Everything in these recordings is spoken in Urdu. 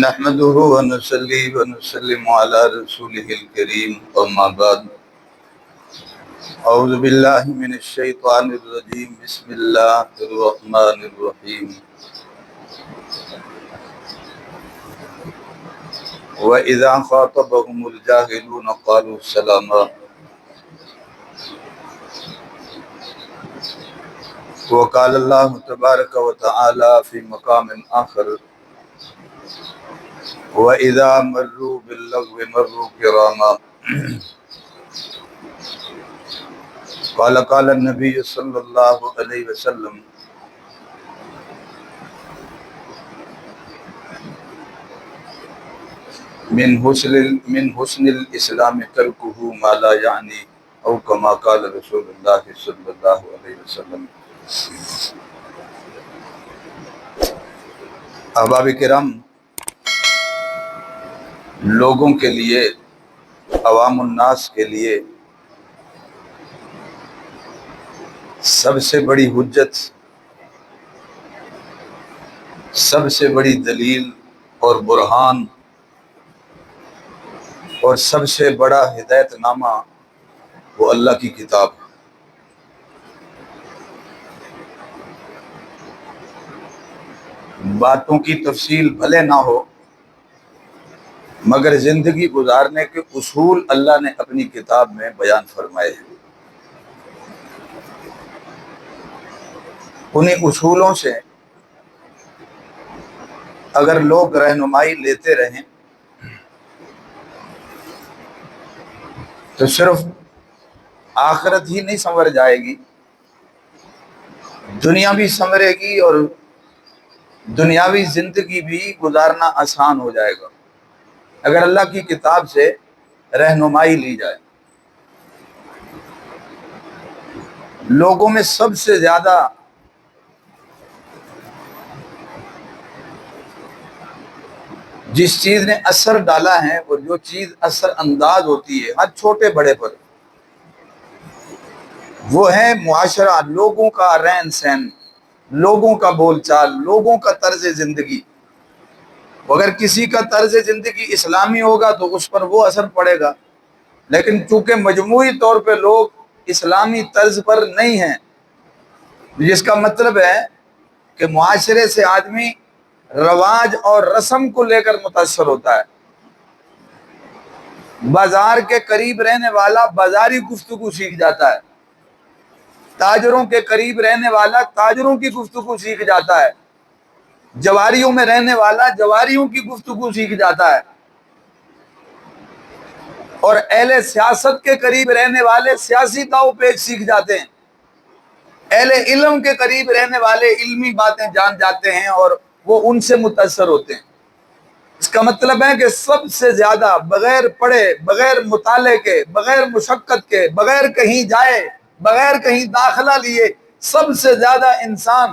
نحمده ونصلي ونسلم على رسوله الكريم اما بعد اعوذ بالله من الشيطان الرجيم بسم الله الرحمن الرحيم واذا خاطبهم الجاهلون قالوا سلاما وقال الله تبارك وتعالى في مقام آخر وَإِذَا مَرُّوا بِاللَّغْوِ مَرُّوا كِرَامًا قال النبي صلى الله عليه وسلم من حسن الإسلام تركه ما لا يعني او كما قال رسول الله صلى الله عليه وسلم۔ احباب کرام، لوگوں کے لیے، عوام الناس کے لیے سب سے بڑی حجت، سب سے بڑی دلیل اور برہان اور سب سے بڑا ہدایت نامہ وہ اللہ کی کتاب ہے۔ باتوں کی تفصیل بھلے نہ ہو، مگر زندگی گزارنے کے اصول اللہ نے اپنی کتاب میں بیان فرمائے ہیں۔ انہیں اصولوں سے اگر لوگ رہنمائی لیتے رہیں تو صرف آخرت ہی نہیں سنور جائے گی، دنیا بھی سنورے گی اور دنیاوی زندگی بھی گزارنا آسان ہو جائے گا اگر اللہ کی کتاب سے رہنمائی لی جائے۔ لوگوں میں سب سے زیادہ جس چیز نے اثر ڈالا ہے اور جو چیز اثر انداز ہوتی ہے ہر چھوٹے بڑے پر، وہ ہے معاشرہ، لوگوں کا رہن سہن، لوگوں کا بول چال، لوگوں کا طرز زندگی۔ اگر کسی کا طرز زندگی اسلامی ہوگا تو اس پر وہ اثر پڑے گا، لیکن چونکہ مجموعی طور پہ لوگ اسلامی طرز پر نہیں ہیں، جس کا مطلب ہے کہ معاشرے سے آدمی رواج اور رسم کو لے کر متاثر ہوتا ہے۔ بازار کے قریب رہنے والا بازاری گفتگو سیکھ جاتا ہے، تاجروں کے قریب رہنے والا تاجروں کی گفتگو سیکھ جاتا ہے، جواریوں میں رہنے والا جواریوں کی گفتگو سیکھ جاتا ہے، اور اہل سیاست کے قریب رہنے والے سیاسی داؤ پیچ سیکھ جاتے ہیں، اہل علم کے قریب رہنے والے علمی باتیں جان جاتے ہیں اور وہ ان سے متاثر ہوتے ہیں۔ اس کا مطلب ہے کہ سب سے زیادہ بغیر پڑھے، بغیر مطالعے کے، بغیر مشقت کے، بغیر کہیں جائے، بغیر کہیں داخلہ لیے، سب سے زیادہ انسان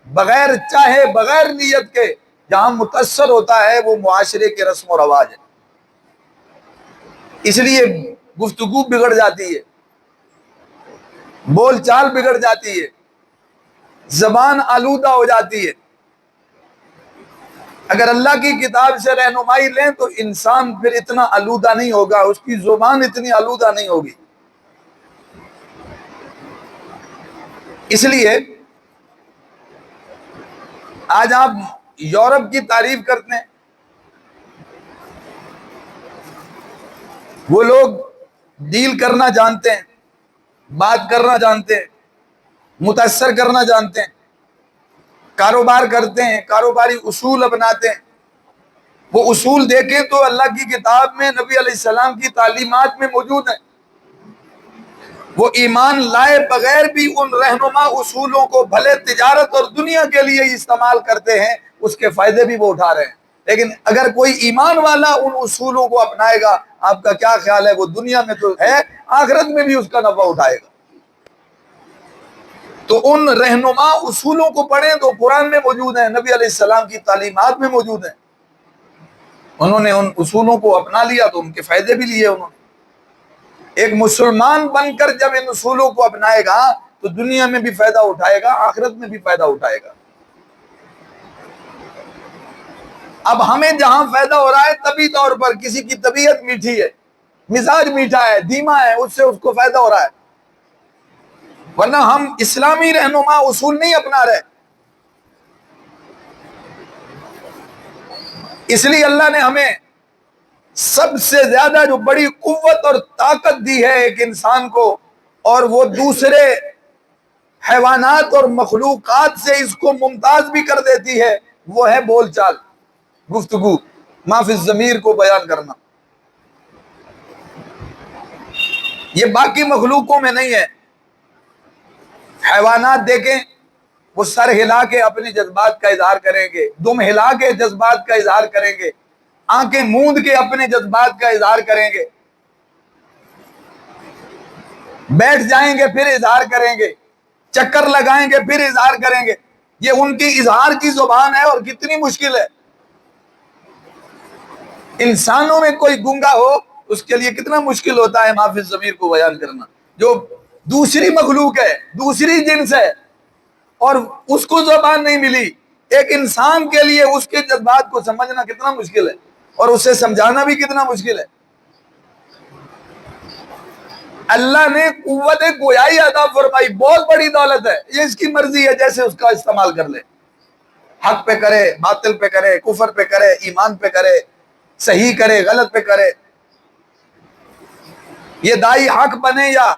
بغیر چاہے، بغیر نیت کے جہاں متاثر ہوتا ہے وہ معاشرے کے رسم و رواج ہے۔ اس لیے گفتگو بگڑ جاتی ہے، بول چال بگڑ جاتی ہے، زبان آلودہ ہو جاتی ہے۔ اگر اللہ کی کتاب سے رہنمائی لیں تو انسان پھر اتنا آلودہ نہیں ہوگا، اس کی زبان اتنی آلودہ نہیں ہوگی۔ اس لیے آج آپ یورپ کی تعریف کرتے ہیں، وہ لوگ ڈیل کرنا جانتے ہیں، بات کرنا جانتے ہیں، متاثر کرنا جانتے ہیں، کاروبار کرتے ہیں، کاروباری اصول اپناتے ہیں۔ وہ اصول دیکھیں تو اللہ کی کتاب میں نبی علیہ السلام کی تعلیمات میں موجود ہیں۔ وہ ایمان لائے بغیر بھی ان رہنما اصولوں کو بھلے تجارت اور دنیا کے لیے استعمال کرتے ہیں، اس کے فائدے بھی وہ اٹھا رہے ہیں، لیکن اگر کوئی ایمان والا ان اصولوں کو اپنائے گا، آپ کا کیا خیال ہے؟ وہ دنیا میں تو ہے، آخرت میں بھی اس کا نفع اٹھائے گا۔ تو ان رہنما اصولوں کو پڑھیں تو قرآن میں موجود ہیں، نبی علیہ السلام کی تعلیمات میں موجود ہیں۔ انہوں نے ان اصولوں کو اپنا لیا تو ان کے فائدے بھی لیے انہوں نے۔ ایک مسلمان بن کر جب ان اصولوں کو اپنائے گا تو دنیا میں بھی فائدہ اٹھائے گا، آخرت میں بھی فائدہ اٹھائے گا۔ اب ہمیں جہاں فائدہ ہو رہا ہے طبی طور پر، کسی کی طبیعت میٹھی ہے، مزاج میٹھا ہے، دھیما ہے، اس سے اس کو فائدہ ہو رہا ہے، ورنہ ہم اسلامی رہنما اصول نہیں اپنا رہے۔ اس لیے اللہ نے ہمیں سب سے زیادہ جو بڑی قوت اور طاقت دی ہے ایک انسان کو، اور وہ دوسرے حیوانات اور مخلوقات سے اس کو ممتاز بھی کر دیتی ہے، وہ ہے بول چال، گفتگو، ما فی الضمیر کو بیان کرنا۔ یہ باقی مخلوقوں میں نہیں ہے۔ حیوانات دیکھیں، وہ سر ہلا کے اپنے جذبات کا اظہار کریں گے، دم ہلا کے جذبات کا اظہار کریں گے، آنکھیں موند کے اپنے جذبات کا اظہار کریں گے، بیٹھ جائیں گے پھر اظہار کریں گے، چکر لگائیں گے پھر اظہار کریں گے۔ یہ ان کی اظہار کی زبان ہے، اور کتنی مشکل ہے۔ انسانوں میں کوئی گنگا ہو اس کے لیے کتنا مشکل ہوتا ہے ما فی الضمیر کو بیان کرنا، جو دوسری مخلوق ہے، دوسری جنس ہے، اور اس کو زبان نہیں ملی۔ ایک انسان کے لیے اس کے جذبات کو سمجھنا کتنا مشکل ہے، اور اسے سمجھانا بھی کتنا مشکل ہے۔ اللہ نے قوت گویائی عطا فرمائی، بہت بڑی دولت ہے، یہ اس کی مرضی ہے جیسے اس کا استعمال کر لے، حق پہ کرے، باطل پہ کرے، کفر پہ کرے، ایمان پہ کرے، صحیح کرے، غلط پہ کرے، یہ دائی حق بنے یا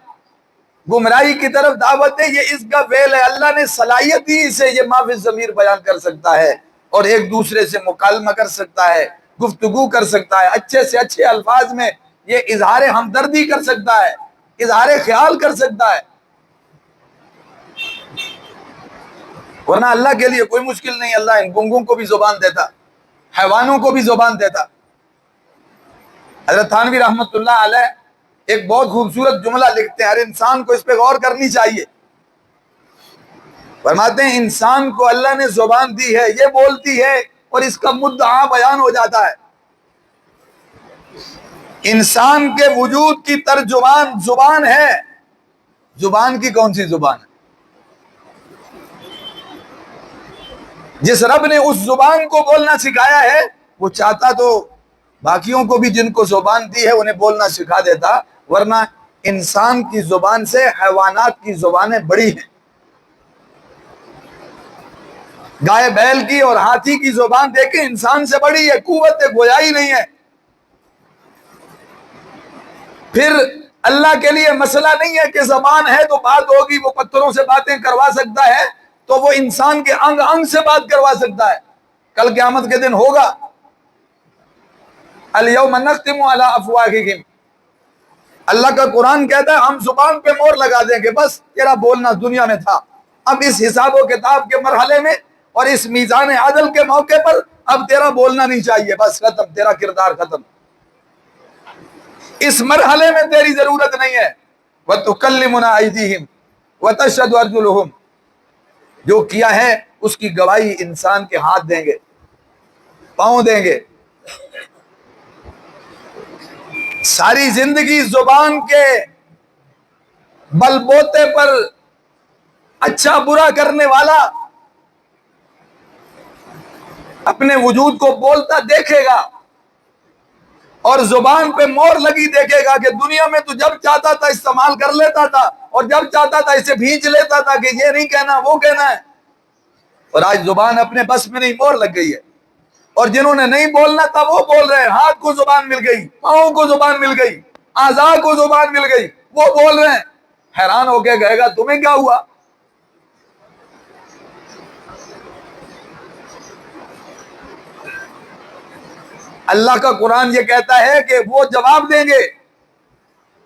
گمراہی کی طرف دعوت دے، یہ اس کا فعل ہے۔ اللہ نے صلاحیت دی اسے، یہ ما فی الضمیر بیان کر سکتا ہے، اور ایک دوسرے سے مکالمہ کر سکتا ہے، گفتگو کر سکتا ہے، اچھے سے اچھے الفاظ میں یہ اظہار ہمدردی کر سکتا ہے، اظہار خیال کر سکتا ہے، ورنہ اللہ کے لیے کوئی مشکل نہیں۔ اللہ ان گنگوں کو بھی زبان دیتا، حیوانوں کو بھی زبان دیتا۔ حضرت تھانوی رحمت اللہ علیہ ایک بہت خوبصورت جملہ لکھتے ہیں، ہر انسان کو اس پہ غور کرنی چاہیے۔ فرماتے ہیں انسان کو اللہ نے زبان دی ہے، یہ بولتی ہے اور اس کا مدعا بیان ہو جاتا ہے۔ انسان کے وجود کی ترجمان زبان ہے۔ زبان کی کون سی زبان ہے؟ جس رب نے اس زبان کو بولنا سکھایا ہے، وہ چاہتا تو باقیوں کو بھی جن کو زبان دی ہے انہیں بولنا سکھا دیتا، ورنہ انسان کی زبان سے حیوانات کی زبانیں بڑی ہیں۔ گائے بیل کی اور ہاتھی کی زبان دیکھیں انسان سے بڑی ہے، قوت گویائی نہیں ہے۔ پھر اللہ کے لیے مسئلہ نہیں ہے کہ زبان ہے تو بات ہوگی، وہ پتھروں سے باتیں کروا سکتا ہے تو وہ انسان کے انگ انگ سے بات کروا سکتا ہے۔ کل قیامت کے دن ہوگا، الیوم نختم علی افواہہم، اللہ کا قرآن کہتا ہے ہم زبان پہ مہر لگا دیں گے، بس تیرا بولنا دنیا میں تھا، اب اس حساب و کتاب کے مرحلے میں اور اس میزان عدل کے موقع پر اب تیرا بولنا نہیں چاہیے، بس ختم، تیرا کردار ختم، اس مرحلے میں تیری ضرورت نہیں ہے۔ وَتُكَلِّمُنَا أَيْدِيهِمْ وَتَشْهَدُ أَرْجُلُهُمْ، جو کیا ہے اس کی گواہی انسان کے ہاتھ دیں گے، پاؤں دیں گے۔ ساری زندگی زبان کے بل بوتے پر اچھا برا کرنے والا اپنے وجود کو بولتا دیکھے گا، اور زبان پہ مور لگی دیکھے گا کہ دنیا میں تو جب چاہتا تھا استعمال کر لیتا تھا، اور جب چاہتا تھا اسے بھینچ لیتا تھا کہ یہ نہیں کہنا وہ کہنا ہے، اور آج زبان اپنے بس میں نہیں، مور لگ گئی ہے، اور جنہوں نے نہیں بولنا تھا وہ بول رہے ہیں، ہاتھ کو زبان مل گئی، پاؤں کو زبان مل گئی، اعضاء کو زبان مل گئی، وہ بول رہے ہیں۔ حیران ہو کے کہے گا تمہیں کیا ہوا؟ اللہ کا قرآن یہ کہتا ہے کہ وہ جواب دیں گے،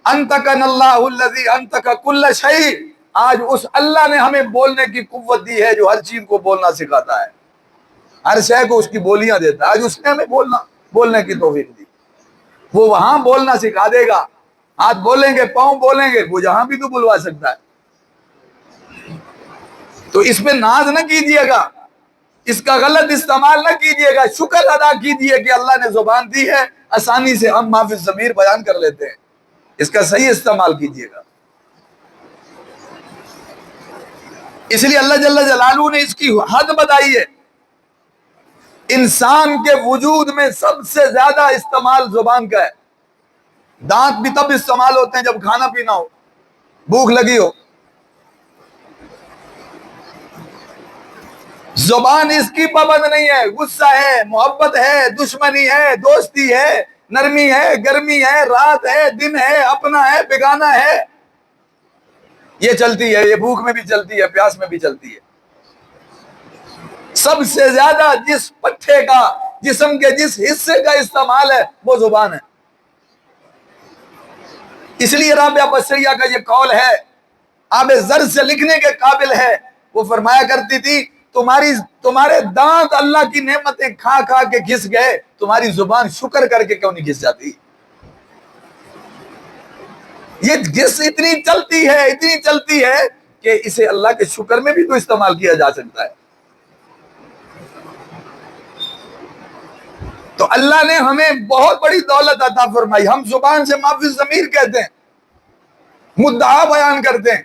انتقن اللہ الذی انتق کل شیء، آج اس اللہ نے ہمیں بولنے کی قوت دی ہے جو ہر چیز کو بولنا سکھاتا ہے، ہر شے کو اس کی بولیاں دیتا ہے، آج اس نے ہمیں بولنے کی توفیق دی۔ وہ وہاں بولنا سکھا دے گا، ہاتھ بولیں گے، پاؤں بولیں گے، وہ جہاں بھی تو بلوا سکتا ہے۔ تو اس پہ ناز نہ کیجئے گا، اس کا غلط استعمال نہ کیجئے گا، شکر ادا کیجئے کہ اللہ نے زبان دی ہے، آسانی سے ہم ما فی الضمیر بیان کر لیتے ہیں، اس کا صحیح استعمال کیجئے گا۔ اس لیے اللہ جل جلالہ نے اس کی حد بتائی ہے، انسان کے وجود میں سب سے زیادہ استعمال زبان کا ہے. دانت بھی تب استعمال ہوتے ہیں جب کھانا پینا ہو، بھوک لگی ہو. زبان اس کی پابند نہیں ہے. غصہ ہے، محبت ہے، دشمنی ہے، دوستی ہے، نرمی ہے، گرمی ہے، رات ہے، دن ہے، اپنا ہے، بیگانہ ہے، یہ چلتی ہے. یہ بھوک میں بھی چلتی ہے، پیاس میں بھی چلتی ہے. سب سے زیادہ جس پٹھے کا، جسم کے جس حصے کا استعمال ہے وہ زبان ہے. اس لیے رابعہ بصریہ کا یہ قول ہے، آب زر سے لکھنے کے قابل ہے. وہ فرمایا کرتی تھی تمہارے دانت اللہ کی نعمتیں کھا کھا کے گھس گئے، تمہاری زبان شکر کر کے کیوں نہیں گھس جاتی؟ یہ گھس اتنی چلتی ہے کہ اسے اللہ کے شکر میں بھی تو استعمال کیا جا سکتا ہے. تو اللہ نے ہمیں بہت بڑی دولت عطا فرمائی. ہم زبان سے معافی ضمیر کہتے ہیں، مدعا بیان کرتے ہیں.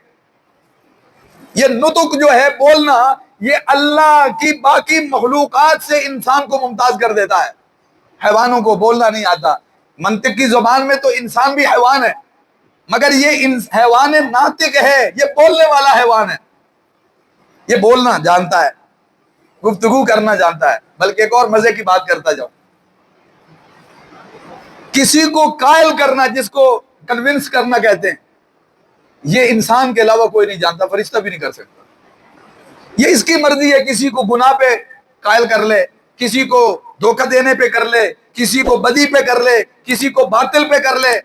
یہ نطق جو ہے، بولنا، یہ اللہ کی باقی مخلوقات سے انسان کو ممتاز کر دیتا ہے. حیوانوں کو بولنا نہیں آتا. منطق کی زبان میں تو انسان بھی حیوان ہے، مگر یہ حیوان ناطق ہے، یہ بولنے والا حیوان ہے. یہ بولنا جانتا ہے، گفتگو کرنا جانتا ہے. بلکہ ایک اور مزے کی بات کرتا جاؤں، کسی کو قائل کرنا، جس کو کنونس کرنا کہتے ہیں، یہ انسان کے علاوہ کوئی نہیں جانتا، فرشتہ بھی نہیں کر سکتا. یہ اس کی مرضی ہے، کسی کو گناہ پہ قائل کر لے، کسی کو دھوکہ دینے پہ کر لے، کسی کو بدی پہ کر لے، کسی کو باطل پہ کر لے.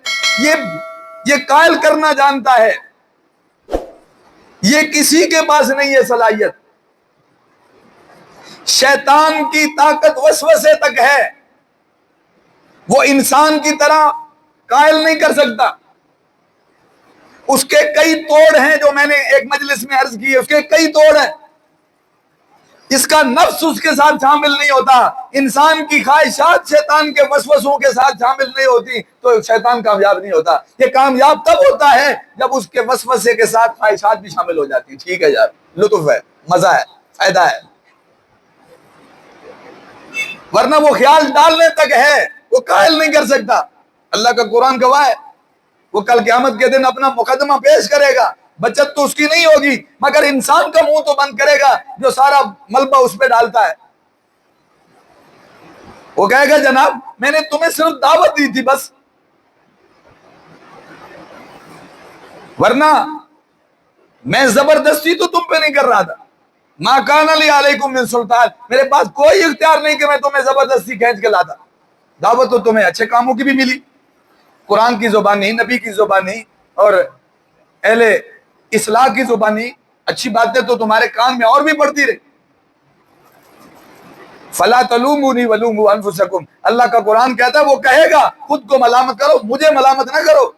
یہ قائل کرنا جانتا ہے. یہ کسی کے پاس نہیں ہے صلاحیت. شیطان کی طاقت وسوسے تک ہے، وہ انسان کی طرح قائل نہیں کر سکتا. اس کے کئی توڑ ہیں، جو میں نے ایک مجلس میں عرض کی ہے، اس کے کئی توڑ ہیں. اس کا نفس اس کے ساتھ شامل نہیں ہوتا. انسان کی خواہشات شیطان کے وسوسوں کے ساتھ شامل نہیں ہوتی تو شیطان کامیاب نہیں ہوتا. یہ کامیاب تب ہوتا ہے جب اس کے وسوسے کے ساتھ خواہشات بھی شامل ہو جاتی ہیں. ٹھیک ہے یار، لطف ہے، مزہ ہے، فائدہ ہے. ورنہ وہ خیال ڈالنے تک ہے، وہ قائل نہیں کر سکتا. اللہ کا قرآن گواہ ہے، وہ کل قیامت کے دن اپنا مقدمہ پیش کرے گا. بچت تو اس کی نہیں ہوگی، مگر انسان کا منہ تو بند کرے گا جو سارا ملبہ اس پہ ڈالتا ہے. وہ کہے گا جناب میں نے تمہیں صرف دعوت دی تھی بس، ورنہ میں زبردستی تو تم پہ نہیں کر رہا تھا. ما کان لی علیکم من سلطان، میرے پاس کوئی اختیار نہیں کہ میں تمہیں زبردستی کھینچ کے لاتا. دعوت تو تمہیں اچھے کاموں کی بھی ملی، قرآن کی زبانی، نبی کی زبانی اور اہل اصلاح کی زبانی. اچھی باتیں تو تمہارے کان میں اور بھی پڑتی رہی. فلا تلومونی ولوموا انفسکم، اللہ کا قرآن کہتا ہے وہ کہے گا خود کو ملامت کرو، مجھے ملامت نہ کرو.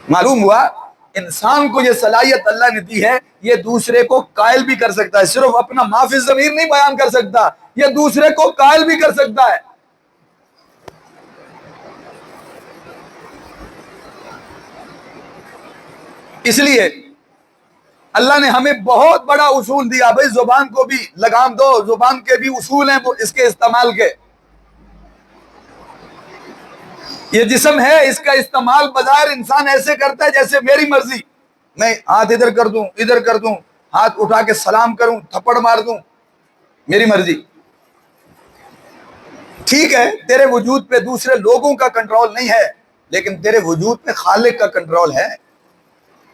معلوم ہوا انسان کو یہ صلاحیت اللہ نے دی ہے، یہ دوسرے کو قائل بھی کر سکتا ہے. صرف اپنا معافی ضمیر نہیں بیان کر سکتا، یہ دوسرے کو قائل بھی کر سکتا ہے. اس لیے اللہ نے ہمیں بہت بڑا اصول دیا. بھائی زبان کو بھی لگام دو، زبان کے بھی اصول ہیں اس کے استعمال کے. یہ جسم ہے، اس کا استعمال بظاہر انسان ایسے کرتا ہے جیسے میری مرضی، میں ہاتھ ادھر کر دوں، ادھر کر دوں، ہاتھ اٹھا کے سلام کروں، تھپڑ مار دوں، میری مرضی. ٹھیک ہے، تیرے وجود پہ دوسرے لوگوں کا کنٹرول نہیں ہے، لیکن تیرے وجود پہ خالق کا کنٹرول ہے.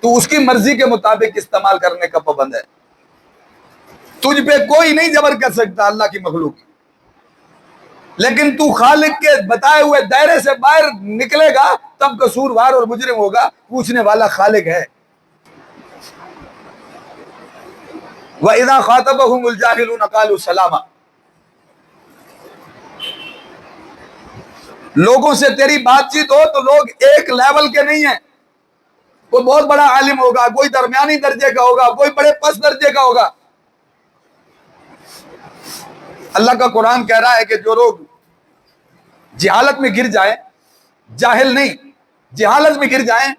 تو اس کی مرضی کے مطابق استعمال کرنے کا پابند ہے. تجھ پہ کوئی نہیں جبر کر سکتا اللہ کی مخلوق، لیکن تو خالق کے بتائے ہوئے دائرے سے باہر نکلے گا تب قصوروار اور مجرم ہوگا. پوچھنے والا خالق ہے. وَإِذَا خَاطَبَهُمُ الْجَاهِلُونَ قَالُوا سَلَامًا، لوگوں سے تیری بات چیت ہو تو لوگ ایک لیول کے نہیں ہیں. کوئی بہت بڑا عالم ہوگا، کوئی درمیانی درجے کا ہوگا، کوئی بڑے پس درجے کا ہوگا. اللہ کا قرآن کہہ رہا ہے کہ جو لوگ جہالت میں گر جائیں، جاہل نہیں، جہالت میں گر جائیں،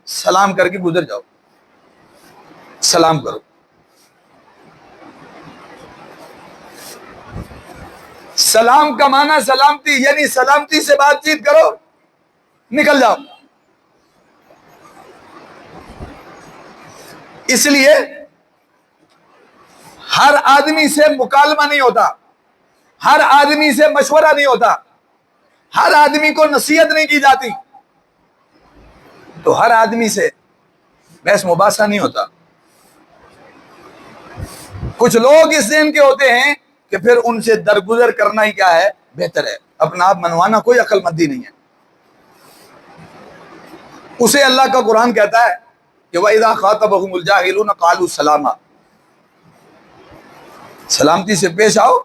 سلام کر کے گزر جاؤ، سلام کرو. سلام کا معنی سلامتی، یعنی سلامتی سے بات چیت کرو، نکل جاؤ۔ اس لیے ہر آدمی سے مکالمہ نہیں ہوتا، ہر آدمی سے مشورہ نہیں ہوتا، ہر آدمی کو نصیحت نہیں کی جاتی، تو ہر آدمی سے بحث مباحثہ نہیں ہوتا۔ کچھ لوگ اس ذہن کے ہوتے ہیں کہ پھر ان سے درگزر کرنا ہی کیا ہے، بہتر ہے، اپنا آپ منوانا کوئی عقل مندی نہیں ہے۔ اسے اللہ کا قرآن کہتا ہے کہ وَإِذَا خَاطَبَهُمُ الْجَاهِلُونَ قَالُوا سَلَامًا، سلامتی سے پیش آؤ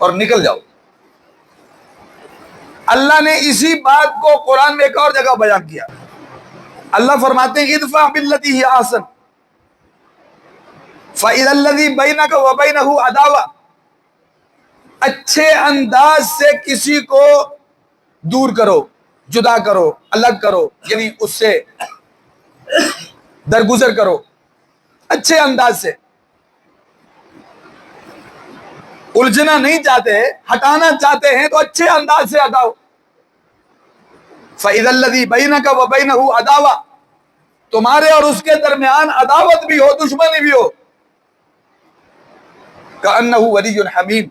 اور نکل جاؤ۔ اللہ نے اسی بات کو قرآن میں ایک اور جگہ بیان کیا۔ اللہ فرماتے ہیں ادفع باللتی ہی احسن فاذا الذی بینک وبینہ عداوہ، اچھے انداز سے کسی کو دور کرو، جدا کرو، الگ کرو، یعنی اس سے درگزر کرو اچھے انداز سے۔ الجھنا نہیں چاہتے، ہٹانا چاہتے ہیں تو اچھے انداز سے ہٹاؤ۔ فَإِذَا الَّذِي بَيْنَكَ وَبَيْنَهُ عَدَاوَةٌ، تمہارے اور اس کے درمیان عداوت بھی ہو، دشمنی بھی ہو، كَأَنَّهُ وَلِيٌّ حَمِيمٌ،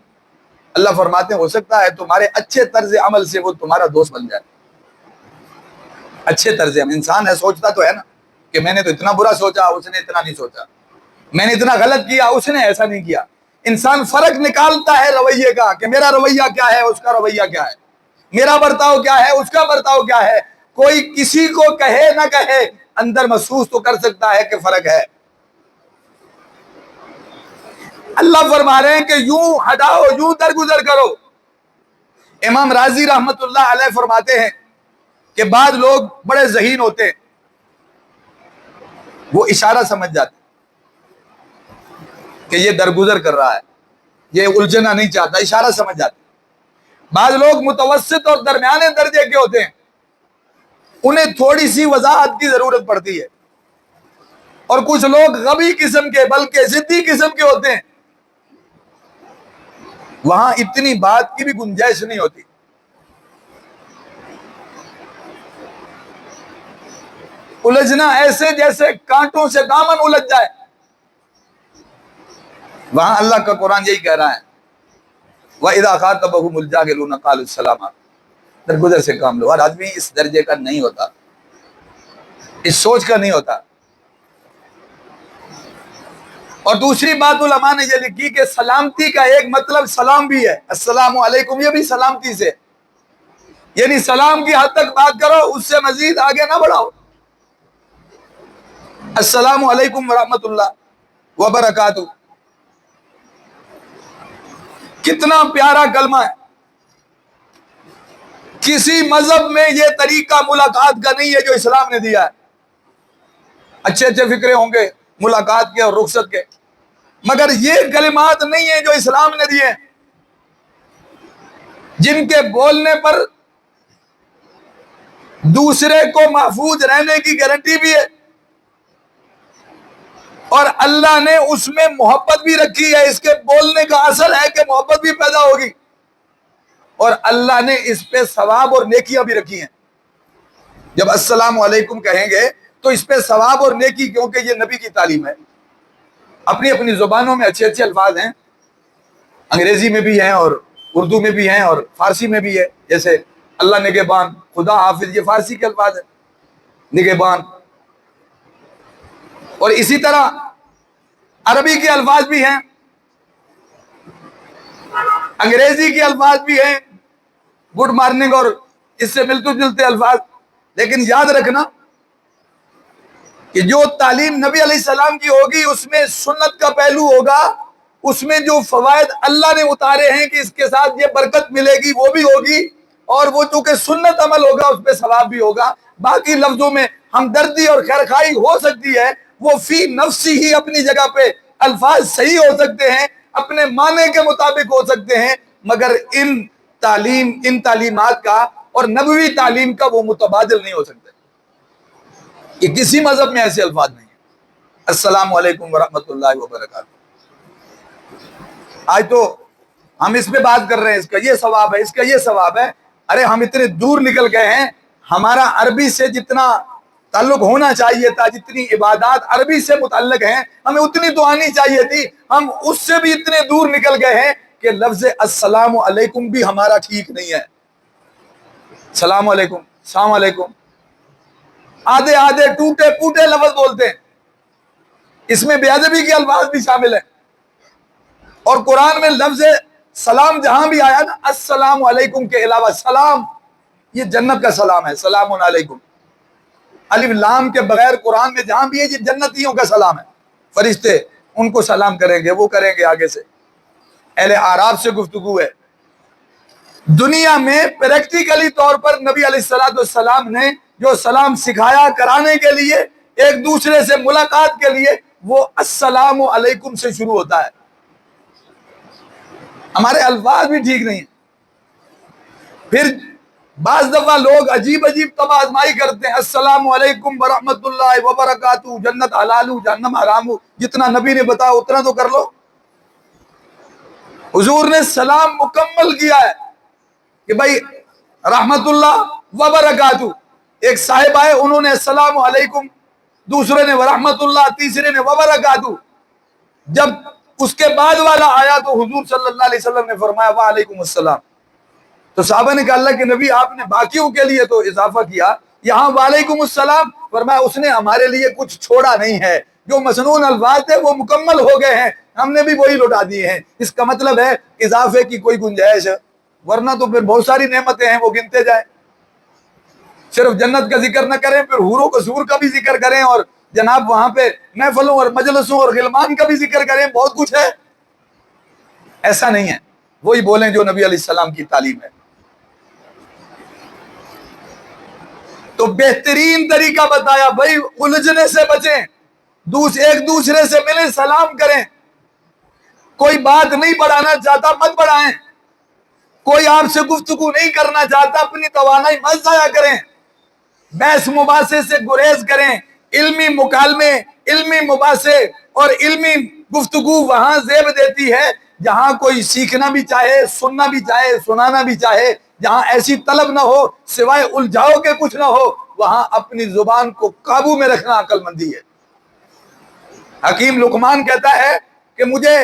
اللہ فرماتے ہیں ہو سکتا ہے تمہارے اچھے طرز عمل سے وہ تمہارا دوست بن جائے۔ اچھے طرز عمل، انسان ہے سوچتا تو ہے نا کہ میں نے تو اتنا برا سوچا، اس نے اتنا نہیں سوچا، میں نے اتنا غلط کیا، اس نے ایسا نہیں کیا۔ انسان فرق نکالتا ہے رویے کا کہ میرا رویہ کیا ہے، اس کا رویہ کیا ہے، میرا برتاؤ کیا ہے، اس کا برتاؤ کیا ہے۔ کوئی کسی کو کہے نہ کہے، اندر محسوس تو کر سکتا ہے کہ فرق ہے۔ اللہ فرما رہے ہیں کہ یوں ہٹاؤ، یوں درگزر کرو۔ امام راضی رحمت اللہ علیہ فرماتے ہیں کہ بعض لوگ بڑے ذہین ہوتے ہیں، وہ اشارہ سمجھ جاتے کہ یہ درگزر کر رہا ہے، یہ الجھنا نہیں چاہتا، اشارہ سمجھ جاتے۔ بعض لوگ متوسط اور درمیانے درجے کے ہوتے ہیں، انہیں تھوڑی سی وضاحت کی ضرورت پڑتی ہے، اور کچھ لوگ غبی قسم کے بلکہ ضدی قسم کے ہوتے ہیں، وہاں اتنی بات کی بھی گنجائش نہیں ہوتی۔ الجھنا ایسے جیسے کانٹوں سے دامن الجھ جائے، وہاں اللہ کا قرآن یہی کہہ رہا ہے وَإِذَا خَاطَبَهُمُ الْجَاهِلُونَ قَالُوا سَلَامًا، درگزر سے کام لو۔ ہر آدمی اس درجے کا نہیں ہوتا، اس سوچ کا نہیں ہوتا۔ اور دوسری بات علماء نے یہ لکھی کہ سلامتی کا ایک مطلب سلام بھی ہے، السلام علیکم، یہ بھی سلامتی سے، یعنی سلام کی حد تک بات کرو، اس سے مزید آگے نہ بڑھاؤ۔ السلام علیکم ورحمۃ اللہ وبرکاتہ، کتنا پیارا کلمہ ہے۔ کسی مذہب میں یہ طریقہ ملاقات کا نہیں ہے جو اسلام نے دیا ہے۔ اچھے اچھے فکرے ہوں گے ملاقات کے اور رخصت کے، مگر یہ کلمات نہیں ہیں جو اسلام نے دیے، جن کے بولنے پر دوسرے کو محفوظ رہنے کی گارنٹی بھی ہے، اور اللہ نے اس میں محبت بھی رکھی ہے۔ اس کے بولنے کا اثر ہے کہ محبت بھی پیدا ہوگی، اور اللہ نے اس پہ ثواب اور نیکیاں بھی رکھی ہیں۔ جب السلام علیکم کہیں گے تو اس پہ ثواب اور نیکی، کیونکہ یہ نبی کی تعلیم ہے۔ اپنی اپنی زبانوں میں اچھے اچھے الفاظ ہیں، انگریزی میں بھی ہیں اور اردو میں بھی ہیں اور فارسی میں بھی ہے، جیسے اللہ نگہبان، خدا حافظ، یہ فارسی کے الفاظ ہیں، نگہبان۔ اور اسی طرح عربی کے الفاظ بھی ہیں، انگریزی کے الفاظ بھی ہیں، گڈ مارننگ اور اس سے ملتے جلتے الفاظ۔ لیکن یاد رکھنا کہ جو تعلیم نبی علیہ السلام کی ہوگی اس میں سنت کا پہلو ہوگا، اس میں جو فوائد اللہ نے اتارے ہیں کہ اس کے ساتھ یہ برکت ملے گی وہ بھی ہوگی، اور وہ چونکہ سنت عمل ہوگا اس پہ ثواب بھی ہوگا۔ باقی لفظوں میں ہمدردی اور خیرخواہی ہو سکتی ہے، وہ فی نفسی ہی اپنی جگہ پہ الفاظ صحیح ہو سکتے ہیں، اپنے معنی کے مطابق ہو سکتے ہیں، مگر ان تعلیمات کا اور نبوی تعلیم کا وہ متبادل نہیں ہو سکتے۔ کہ کسی مذہب میں ایسے الفاظ نہیں ہیں۔ السلام علیکم ورحمۃ اللہ وبرکاتہ، آج تو ہم اس پہ بات کر رہے ہیں، اس کا یہ ثواب ہے، اس کا یہ ثواب ہے. ارے ہم اتنے دور نکل گئے ہیں، ہمارا عربی سے جتنا تعلق ہونا چاہیے تھا، جتنی عبادات عربی سے متعلق ہیں ہمیں اتنی تو آنی چاہیے تھی. ہم اس سے بھی اتنے دور نکل گئے ہیں کہ لفظ السلام علیکم بھی ہمارا ٹھیک نہیں ہے. السلام علیکم، السلام علیکم، آدھے آدھے ٹوٹے پوٹے لفظ بولتے ہیں، اس میں بے ادبی کے الفاظ بھی شامل ہیں. اور قرآن میں لفظ سلام جہاں بھی آیا نا، السلام علیکم کے علاوہ سلام، یہ جنت کا سلام ہے، سلام علیکم. الف لام کے بغیر قرآن میں جہاں بھی ہے یہ جنتیوں کا سلام ہے. فرشتے ان کو سلام کریں گے، وہ کریں گے آگے سے. اہل اعراف سے گفتگو ہے. دنیا میں پریکٹیکلی طور پر نبی علیہ السلام نے جو سلام سکھایا کرانے کے لیے، ایک دوسرے سے ملاقات کے لیے، وہ السلام علیکم سے شروع ہوتا ہے. ہمارے الفاظ بھی ٹھیک نہیں ہیں. پھر بعض دفعہ لوگ عجیب عجیب طبع آزمائی کرتے ہیں، السلام علیکم ورحمۃ اللہ وبرکاتہ، جنت حلال جہنم حرام. جتنا نبی نے بتایا اتنا تو کر لو. حضور نے سلام مکمل کیا ہے کہ بھائی رحمت اللہ وبرکاتہ. ایک صاحب آئے، انہوں نے السلام علیکم، دوسرے نے ورحمت اللہ، تیسرے نے وبرکاتہ. جب اس کے بعد والا آیا تو حضور صلی اللہ علیہ وسلم نے فرمایا وعلیکم السلام. تو صحابہ نے کہا اللہ کے نبی آپ نے باقیوں کے لیے تو اضافہ کیا، یہاں وعلیکم السلام فرمایا. اس نے ہمارے لیے کچھ چھوڑا نہیں ہے، جو مسنون الفاظ تھے وہ مکمل ہو گئے ہیں، ہم نے بھی وہی لوٹا دیے ہیں. اس کا مطلب ہے اضافے کی کوئی گنجائش ہے، ورنہ تو پھر بہت ساری نعمتیں ہیں وہ گنتے جائیں. صرف جنت کا ذکر نہ کریں، پھر حور و قصور کا بھی ذکر کریں، اور جناب وہاں پہ محفلوں اور مجلسوں اور غلمان کا بھی ذکر کریں، بہت کچھ ہے. ایسا نہیں ہے، وہی بولیں جو نبی علیہ السلام کی تعلیم ہے. تو بہترین طریقہ بتایا بھائی الجھنے سے بچیں، ایک دوسرے سے ملیں، سلام کریں. کوئی بات نہیں بڑھانا چاہتا مت بڑھائیں، کوئی آپ سے گفتگو نہیں کرنا چاہتا اپنی توانائی مت ضائع کریں. بحث مباحثے سے گریز کریں. علمی مکالمے، علمی مباحثے اور علمی گفتگو وہاں زیب دیتی ہے جہاں کوئی سیکھنا بھی چاہے، سننا بھی چاہے، سنانا بھی چاہے. جہاں ایسی طلب نہ ہو سوائے الجھاؤ کے کچھ نہ ہو، وہاں اپنی زبان کو قابو میں رکھنا عقل مندی ہے. حکیم لقمان کہتا ہے کہ مجھے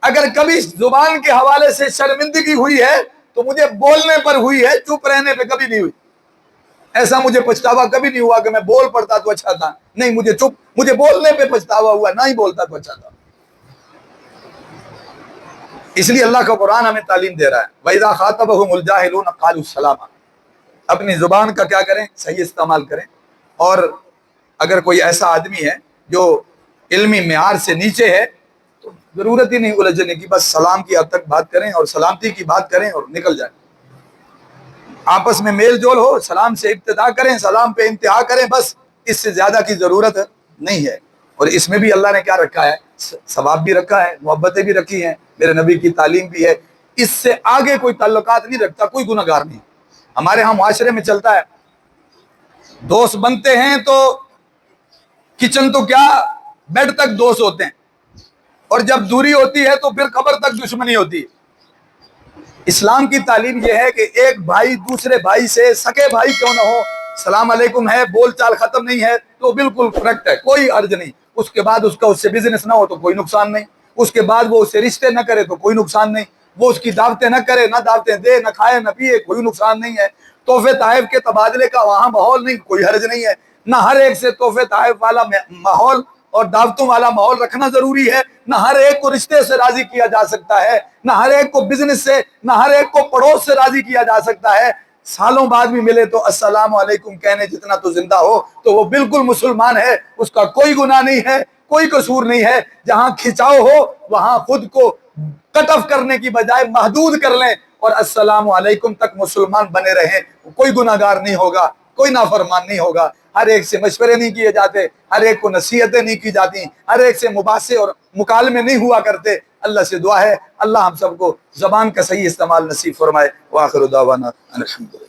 اگر کبھی زبان کے حوالے سے شرمندگی ہوئی ہے تو مجھے بولنے پر ہوئی ہے، چپ رہنے پہ کبھی نہیں ہوئی. ایسا مجھے پچھتاوا کبھی نہیں ہوا کہ میں بول پڑتا تو اچھا تھا، نہیں، مجھے بولنے پہ پچھتاوا ہوا، نہ ہی بولتا تو اچھا تھا. اس لیے اللہ کا قرآن ہمیں تعلیم دے رہا ہے وَإِذَا خَاطَبَهُمُ الْجَاهِلُونَ قَالُوا السَّلَامَ. اپنی زبان کا کیا کریں؟ صحیح استعمال کریں. اور اگر کوئی ایسا آدمی ہے جو علمی معیار سے نیچے ہے تو ضرورت ہی نہیں الجھنے کی، بس سلام کی حد تک بات کریں اور سلامتی کی بات کریں اور نکل جائیں. آپس میں میل جول ہو، سلام سے ابتدا کریں، سلام پہ انتہا کریں، بس اس سے زیادہ کی ضرورت نہیں ہے. اور اس میں بھی اللہ نے کیا رکھا ہے؟ ثواب بھی رکھا ہے، محبتیں بھی رکھی ہیں، میرے نبی کی تعلیم بھی ہے. اس سے آگے کوئی تعلقات نہیں رکھتا، کوئی گناہگار نہیں. ہمارے ہاں معاشرے میں چلتا ہے، دوست بنتے ہیں تو کچن تو کیا بیڈ تک دوست ہوتے ہیں، اور جب دوری ہوتی ہے تو پھر قبر تک دشمنی ہوتی ہے. اسلام کی تعلیم یہ ہے کہ ایک بھائی دوسرے بھائی سے، سکے بھائی کیوں نہ ہو، سلام علیکم ہے، بول چال ختم نہیں ہے تو بالکل کریکٹ ہے، کوئی حرج نہیں. اس کے بعد اس کا اس سے بزنس نہ ہو تو کوئی نقصان نہیں. اس کے بعد وہ اس سے رشتے نہ کرے تو کوئی نقصان نہیں. وہ اس کی دعوتیں نہ کرے، نہ دعوتیں دے، نہ کھائے نہ پیے، کوئی نقصان نہیں ہے. تحفے تحائف کے تبادلے کا وہاں ماحول نہیں، کوئی حرج نہیں ہے. نہ ہر ایک سے تحفے تحائف والا ماحول اور دعوتوں والا ماحول رکھنا ضروری ہے، نہ ہر ایک کو رشتے سے راضی کیا جا سکتا ہے، نہ ہر ایک کو بزنس سے، نہ ہر ایک کو پڑوس سے راضی کیا جا سکتا ہے. سالوں بعد بھی ملے تو السلام علیکم کہنے جتنا تو زندہ ہو تو وہ بالکل مسلمان ہے، اس کا کوئی گناہ نہیں ہے، کوئی قصور نہیں ہے. جہاں کھچاؤ ہو وہاں خود کو کٹ آف کرنے کی بجائے محدود کر لیں اور السلام علیکم تک مسلمان بنے رہیں. کوئی گناہگار نہیں ہوگا، کوئی نافرمان نہیں ہوگا. ہر ایک سے مشورے نہیں کیے جاتے، ہر ایک کو نصیحتیں نہیں کی جاتی، ہر ایک سے مباحثے اور مکالمے نہیں ہوا کرتے. اللہ سے دعا ہے اللہ ہم سب کو زبان کا صحیح استعمال نصیب فرمائے. وآخر دعوانا الحمدللہ.